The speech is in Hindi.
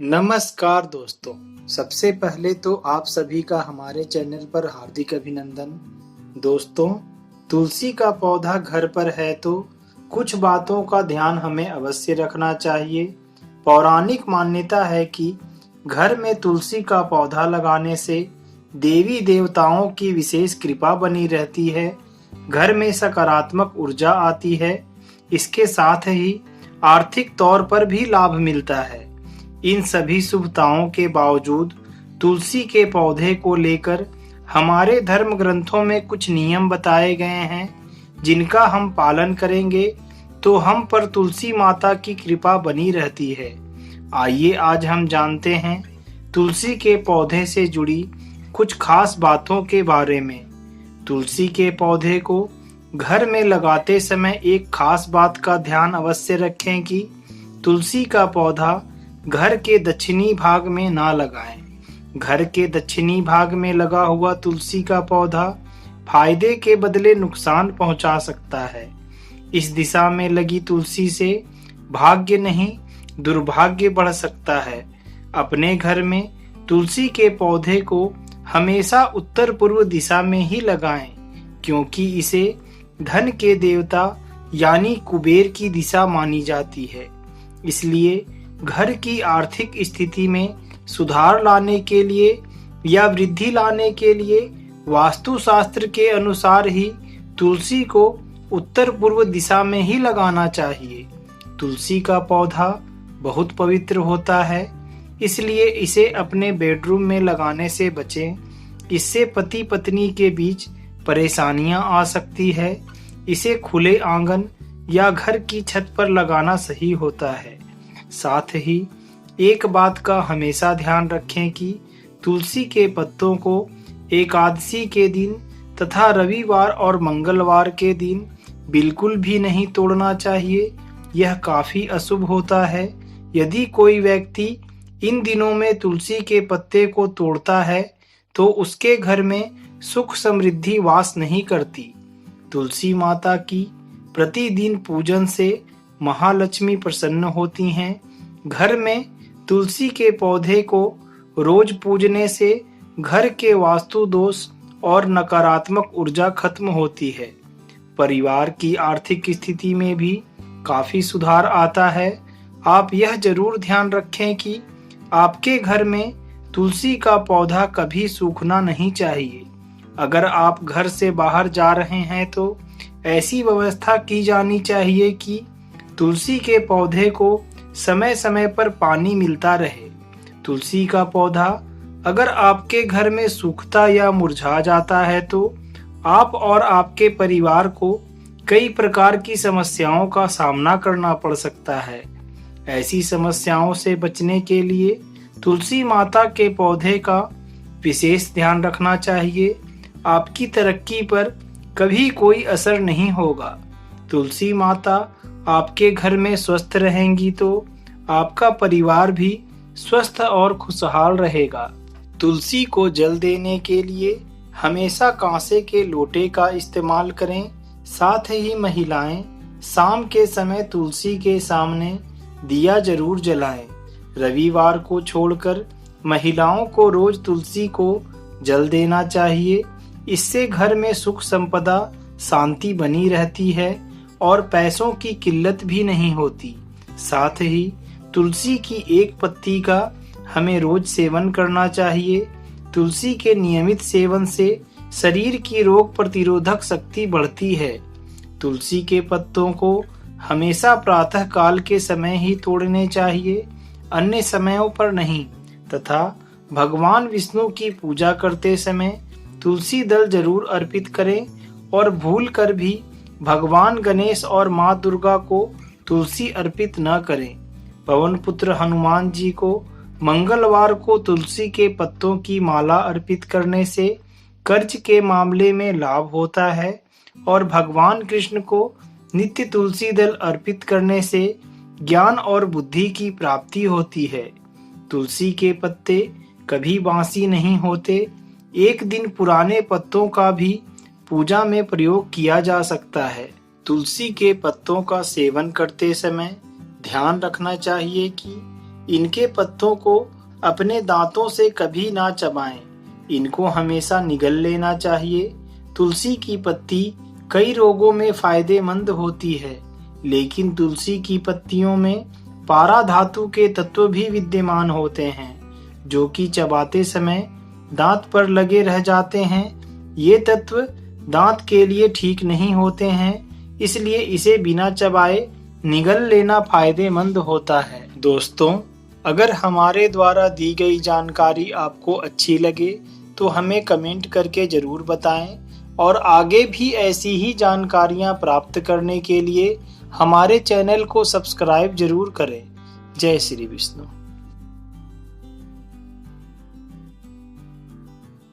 नमस्कार दोस्तों। सबसे पहले तो आप सभी का हमारे चैनल पर हार्दिक अभिनंदन। दोस्तों, तुलसी का पौधा घर पर है तो कुछ बातों का ध्यान हमें अवश्य रखना चाहिए। पौराणिक मान्यता है कि घर में तुलसी का पौधा लगाने से देवी देवताओं की विशेष कृपा बनी रहती है, घर में सकारात्मक ऊर्जा आती है। इसके साथ ही आर्थिक तौर पर भी लाभ मिलता है। इन सभी शुभताओं के बावजूद तुलसी के पौधे को लेकर हमारे धर्म ग्रंथों में कुछ नियम बताए गए हैं, जिनका हम पालन करेंगे तो हम पर तुलसी माता की कृपा बनी रहती है। आइए आज हम जानते हैं तुलसी के पौधे से जुड़ी कुछ खास बातों के बारे में। तुलसी के पौधे को घर में लगाते समय एक खास बात का ध्यान अवश्य रखें कि तुलसी का पौधा घर के दक्षिणी भाग में ना लगाएं। घर के दक्षिणी भाग में लगा हुआ तुलसी का पौधा फायदे के बदले नुकसान पहुंचा सकता है। इस दिशा में लगी तुलसी से भाग्य नहीं, दुर्भाग्य बढ़ सकता है। अपने घर में तुलसी के पौधे को हमेशा उत्तर पूर्व दिशा में ही लगाएं, क्योंकि इसे धन के देवता यानी कुबेर की दिशा मानी जाती है। इसलिए घर की आर्थिक स्थिति में सुधार लाने के लिए या वृद्धि लाने के लिए वास्तुशास्त्र के अनुसार ही तुलसी को उत्तर पूर्व दिशा में ही लगाना चाहिए। तुलसी का पौधा बहुत पवित्र होता है, इसलिए इसे अपने बेडरूम में लगाने से बचें। इससे पति पत्नी के बीच परेशानियां आ सकती है। इसे खुले आंगन या घर की छत पर लगाना सही होता है। साथ ही एक बात का हमेशा ध्यान रखें कि तुलसी के पत्तों को एकादशी के दिन तथा रविवार और मंगलवार के दिन बिल्कुल भी नहीं तोड़ना चाहिए। यह काफी अशुभ होता है। यदि कोई व्यक्ति इन दिनों में तुलसी के पत्ते को तोड़ता है तो उसके घर में सुख समृद्धि वास नहीं करती। तुलसी माता की प्रतिदिन पूजन से महालक्ष्मी प्रसन्न होती हैं। घर में तुलसी के पौधे को रोज पूजने से घर के वास्तु दोष और नकारात्मक ऊर्जा खत्म होती है। परिवार की आर्थिक स्थिति में भी काफी सुधार आता है। आप यह जरूर ध्यान रखें कि आपके घर में तुलसी का पौधा कभी सूखना नहीं चाहिए। अगर आप घर से बाहर जा रहे हैं तो ऐसी व्यवस्था की जानी चाहिए कि तुलसी के पौधे को समय समय पर पानी मिलता रहे। तुलसी का पौधा अगर आपके घर में सूखता या मुरझा जाता है तो आप और आपके परिवार को कई प्रकार की समस्याओं का सामना करना पड़ सकता है। ऐसी समस्याओं से बचने के लिए तुलसी माता के पौधे का विशेष ध्यान रखना चाहिए। आपकी तरक्की पर कभी कोई असर नहीं होगा। तुलसी माता आपके घर में स्वस्थ रहेंगी तो आपका परिवार भी स्वस्थ और खुशहाल रहेगा। तुलसी को जल देने के लिए हमेशा कांसे के लोटे का इस्तेमाल करें। साथ ही महिलाएं शाम के समय तुलसी के सामने दिया जरूर जलाएं। रविवार को छोड़कर महिलाओं को रोज तुलसी को जल देना चाहिए। इससे घर में सुख संपदा शांति बनी रहती है और पैसों की किल्लत भी नहीं होती। साथ ही तुलसी की एक पत्ती का हमें रोज सेवन करना चाहिए। तुलसी के नियमित सेवन से शरीर की रोग प्रतिरोधक शक्ति बढ़ती है। तुलसी के पत्तों को हमेशा प्रातः काल के समय ही तोड़ने चाहिए, अन्य समयों पर नहीं। तथा भगवान विष्णु की पूजा करते समय तुलसी दल जरूर अर्पित करें और भूल कर भी भगवान गणेश और माँ दुर्गा को तुलसी अर्पित न करें। पवन पुत्र हनुमान जी को मंगलवार को तुलसी के पत्तों की माला अर्पित करने से कर्ज के मामले में लाभ होता है और भगवान कृष्ण को नित्य तुलसी दल अर्पित करने से ज्ञान और बुद्धि की प्राप्ति होती है। तुलसी के पत्ते कभी बासी नहीं होते। एक दिन पुराने पत्तों का भी पूजा में प्रयोग किया जा सकता है। तुलसी के पत्तों का सेवन करते समय ध्यान रखना चाहिए कि इनके पत्तों को अपने दांतों से कभी ना चबाएं, इनको हमेशा निगल लेना चाहिए। तुलसी की पत्ती कई रोगों में फायदेमंद होती है, लेकिन तुलसी की पत्तियों में पारा धातु के तत्व भी विद्यमान होते हैं, जो कि चबाते समय दांत पर लगे रह जाते हैं। ये तत्व दांत के लिए ठीक नहीं होते हैं, इसलिए इसे बिना चबाए निगल लेना फायदेमंद होता है। दोस्तों, अगर हमारे द्वारा दी गई जानकारी आपको अच्छी लगे तो हमें कमेंट करके जरूर बताएं, और आगे भी ऐसी ही जानकारियां प्राप्त करने के लिए हमारे चैनल को सब्सक्राइब जरूर करें। जय श्री विष्णु।